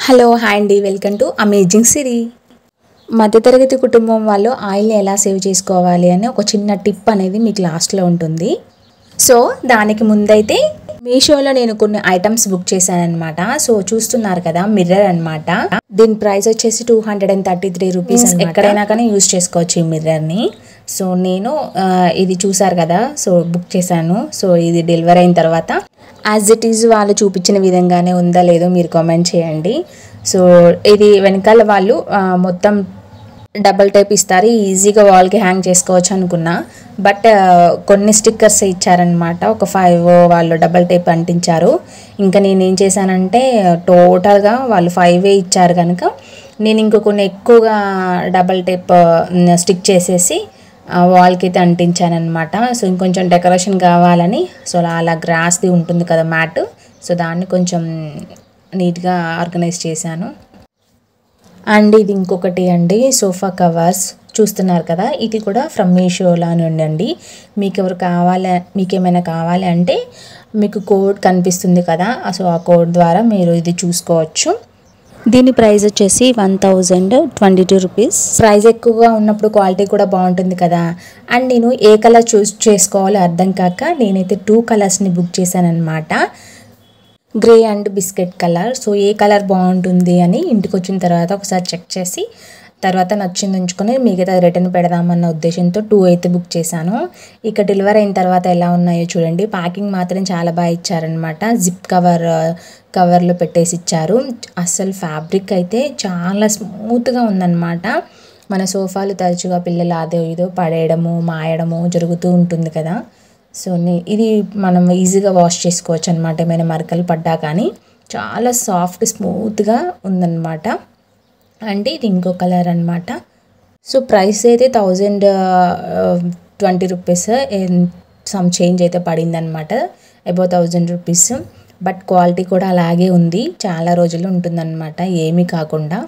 Hello hi అండి, welcome to amazing సిరి. మధ్యతరగతి కుటుంబం వాళ్ళు ఆయిల్ని ఎలా సేవ్ చేసుకోవాలి అని ఒక చిన్న టిప్ అనేది మీకు లాస్ట్లో ఉంటుంది. సో దానికి ముందైతే మీషోలో నేను కొన్ని ఐటమ్స్ బుక్ చేశాను అనమాట. సో చూస్తున్నారు కదా, మిర్రర్ అనమాట. దీని ప్రైస్ వచ్చేసి 233 రూపీస్. ఎక్కడైనా కానీ యూజ్ చేసుకోవచ్చు ఈ మిర్రర్ని. సో నేను ఇది చూసారు కదా, సో బుక్ చేశాను. సో ఇది డెలివరీ అయిన తర్వాత యాజ్ ఇట్ ఈజ్ వాళ్ళు చూపించిన విధంగానే ఉందా లేదో మీరు కామెంట్ చేయండి. సో ఇది వెనకాల వాళ్ళు మొత్తం డబల్ టైప్ ఇస్తారు, ఈజీగా వాల్కి హ్యాంగ్ చేసుకోవచ్చు అనుకున్నా. బట్ కొన్ని స్టిక్కర్స్ ఇచ్చారనమాట, ఒక 5 వాళ్ళు డబల్ టైప్ అంటించారు. ఇంకా నేను ఏం చేశానంటే టోటల్గా వాళ్ళు 5 ఇచ్చారు కనుక నేను ఇంకో కొన్ని ఎక్కువగా డబల్ టైప్ స్టిక్ చేసేసి వాల్కి అయితే అంటించానమాట. సో ఇంకొంచెం డెకరేషన్ కావాలని, సో అలా గ్రాస్ది ఉంటుంది కదా మ్యాట్, సో దాన్ని కొంచెం నీట్గా ఆర్గనైజ్ చేశాను. అండ్ ఇది ఇంకొకటి అండి, సోఫా కవర్స్ చూస్తున్నారు కదా, ఇది కూడా ఫ్రమ్ మీషోలో ఉండండి. మీకేమైనా కావాలి అంటే మీకు కోడ్ కనిపిస్తుంది కదా, సో ఆ కోడ్ ద్వారా మీరు ఇది చూసుకోవచ్చు. దీని ప్రైస్ వచ్చేసి 1022 రూపీస్. ప్రైస్ ఎక్కువగా ఉన్నప్పుడు క్వాలిటీ కూడా బాగుంటుంది కదా. అండ్ నేను ఏ కలర్ చూస్ చేసుకోవాలో అర్థం కాక నేనైతే 2 కలర్స్ని బుక్ చేశాను అనమాట, grey and biscuit colour. So A colour బాగుంటుంది అని ఇంటికి వచ్చిన తర్వాత ఒకసారి చెక్ చేసి తర్వాత నచ్చింది ఉంచుకొని మిగతా రిటర్న్ పెడదామన్న ఉద్దేశంతో 2 అయితే బుక్ చేశాను. ఇక డెలివరీ అయిన తర్వాత ఎలా ఉన్నాయో చూడండి. ప్యాకింగ్ మాత్రం చాలా బాగా ఇచ్చారనమాట, జిప్ కవర్లో పెట్టేసి ఇచ్చారు. అస్సలు ఫ్యాబ్రిక్ అయితే చాలా స్మూత్గా ఉందన్నమాట. మన సోఫాలు తరచుగా పిల్లలు అదో ఇదో పడేయడము మాయడము జరుగుతూ ఉంటుంది కదా. సో ఇది మనం ఈజీగా వాష్ చేసుకోవచ్చు అనమాట, ఏమైనా మరకలు పడ్డా కానీ. చాలా సాఫ్ట్ స్మూత్గా ఉందన్నమాట. అంటే ఇది ఇంకో కలర్ అనమాట. సో ప్రైస్ అయితే 1020 రూపీస్ సమ్ చేంజ్ అయితే పడిందనమాట, అబౌట్ 1000 రూపీస్. బట్ క్వాలిటీ కూడా అలాగే ఉంది, చాలా రోజులు ఉంటుందన్నమాట ఏమీ కాకుండా.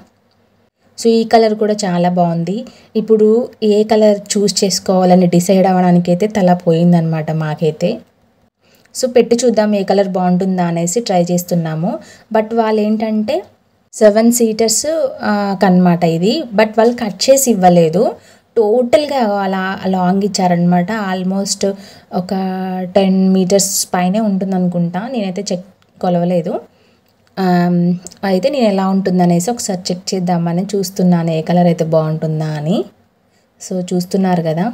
సో ఈ కలర్ కూడా చాలా బాగుంది. ఇప్పుడు ఏ కలర్ చూస్ చేసుకోవాలని డిసైడ్ అవ్వడానికి అయితే తల పోయిందనమాట మాకైతే. సో పెట్టి చూద్దాం ఏ కలర్ బాగుంటుందా అనేసి ట్రై చేస్తున్నాము. బట్ వాళ్ళు ఏంటంటే 7 సీటర్స్ కనమాట ఇది, బట్ వాళ్ళు కట్ చేసి ఇవ్వలేదు, టోటల్గా అలా లాంగ్ ఇచ్చారనమాట. ఆల్మోస్ట్ ఒక 10 మీటర్స్ పైనే ఉంటుంది అనుకుంటా, నేనైతే కొలవలేదు. అయితే నేను ఎలా ఉంటుందనేసి ఒకసారి చెక్ చేద్దామని చూస్తున్నాను, ఏ కలర్ అయితే బాగుంటుందా అని. సో చూస్తున్నారు కదా,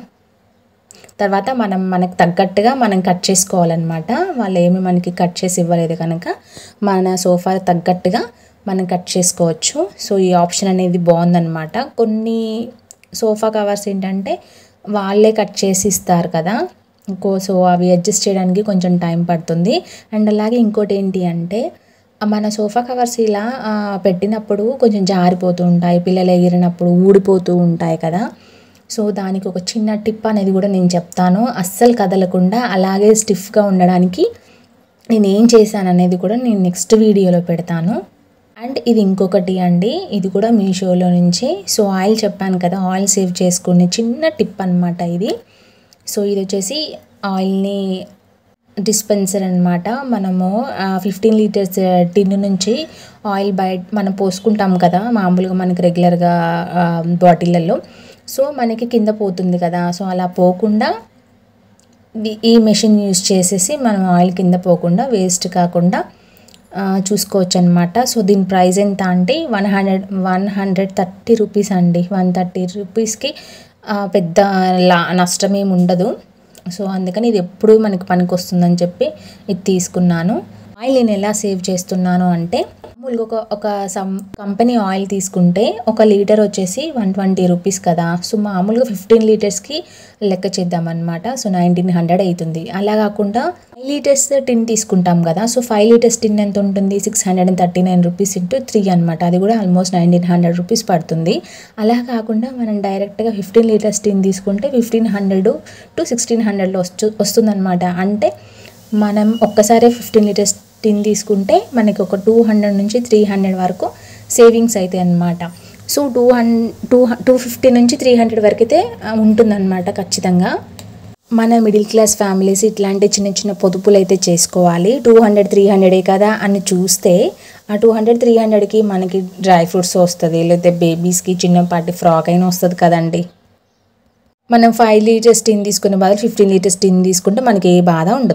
తర్వాత మనకు తగ్గట్టుగా మనం కట్ చేసుకోవాలన్నమాట. వాళ్ళు ఏమి మనకి కట్ చేసి ఇవ్వలేదు కనుక మన సోఫా తగ్గట్టుగా మనం కట్ చేసుకోవచ్చు. సో ఈ ఆప్షన్ అనేది బాగుందన్నమాట. కొన్ని సోఫా కవర్స్ ఏంటంటే వాళ్ళే కట్ చేసి ఇస్తారు కదా, సో అవి అడ్జస్ట్ చేయడానికి కొంచెం టైం పడుతుంది. అండ్ అలాగే ఇంకోటి ఏంటి అంటే మన సోఫా కవర్స్ ఇలా పెట్టినప్పుడు కొంచెం జారిపోతూ ఉంటాయి, పిల్లలు ఎగిరినప్పుడు ఊడిపోతూ ఉంటాయి కదా. సో దానికి ఒక చిన్న టిప్ అనేది కూడా నేను చెప్తాను. అస్సలు కదలకుండా అలాగే స్టిఫ్గా ఉండడానికి నేను ఏం చేశాను అనేది కూడా నేను నెక్స్ట్ వీడియోలో పెడతాను. అండ్ ఇది ఇంకొకటి అండి, ఇది కూడా మీషోలో నుంచి. సో ఆయిల్ చెప్పాను కదా, ఆయిల్ సేవ్ చేసుకునే చిన్న టిప్ అనమాట ఇది. సో ఇది వచ్చేసి ఆయిల్ని డిస్పెన్సర్ అనమాట. మనము 15 లీటర్స్ టిన్ నుంచి ఆయిల్ మనం పోసుకుంటాం కదా మామూలుగా మనకి రెగ్యులర్గా బాటిళ్ళల్లో. సో మనకి కింద పోతుంది కదా, సో అలా పోకుండా ఈ మెషిన్ యూజ్ చేసేసి మనం ఆయిల్ కింద పోకుండా వేస్ట్ కాకుండా చూసుకోవచ్చు అనమాట. సో దీని ప్రైస్ ఎంత అంటే 130 రూపీస్ అండి. 130 రూపీస్కి పెద్ద నష్టం ఏమి ఉండదు. సో అందుకని ఇది ఎప్పుడు మనకి పనికి వస్తుందని చెప్పి ఇది తీసుకున్నాను. ఆయిల్ నేను ఎలా సేవ్ చేస్తున్నాను అంటే మామూలుగా ఒక కంపెనీ ఆయిల్ తీసుకుంటే 1 లీటర్ వచ్చేసి 120 రూపీస్ కదా. సో మామూలుగా 15 లీటర్స్కి లెక్క చేద్దామన్నమాట. సో 1900 అవుతుంది. అలా కాకుండా 5 లీటర్స్ టిన్ తీసుకుంటాం కదా, సో 5 లీటర్స్ టిన్ ఎంత ఉంటుంది, 639 రూపీస్ ఇంటూ 3 అనమాట. అది కూడా ఆల్మోస్ట్ 1900 రూపీస్ పడుతుంది. అలా కాకుండా మనం డైరెక్ట్గా 15 లీటర్స్ టిన్ తీసుకుంటే 1500 to 1600లో వస్తుందన్నమాట. అంటే మనం ఒక్కసారి 15 లీటర్స్ టిన్ తీసుకుంటే మనకి ఒక 200 నుంచి 300 వరకు సేవింగ్స్ అవుతాయి అన్నమాట. సో 250 నుంచి 300 వరకు అయితే ఉంటుందన్నమాట ఖచ్చితంగా. మన మిడిల్ క్లాస్ ఫ్యామిలీస్ ఇట్లాంటి చిన్న చిన్న పొదుపులు అయితే చేసుకోవాలి. 200-300 కదా అని చూస్తే ఆ 200-300కి మనకి డ్రై ఫ్రూట్స్ వస్తుంది, లేకపోతే బేబీస్కి చిన్నపాటి ఫ్రాక్ అయినా వస్తుంది కదండి. మనం 5 లీటర్స్ టిన్ తీసుకునే బదులు 15 లీటర్స్ టిన్ తీసుకుంటే మనకి ఏ బాధ ఉండదు.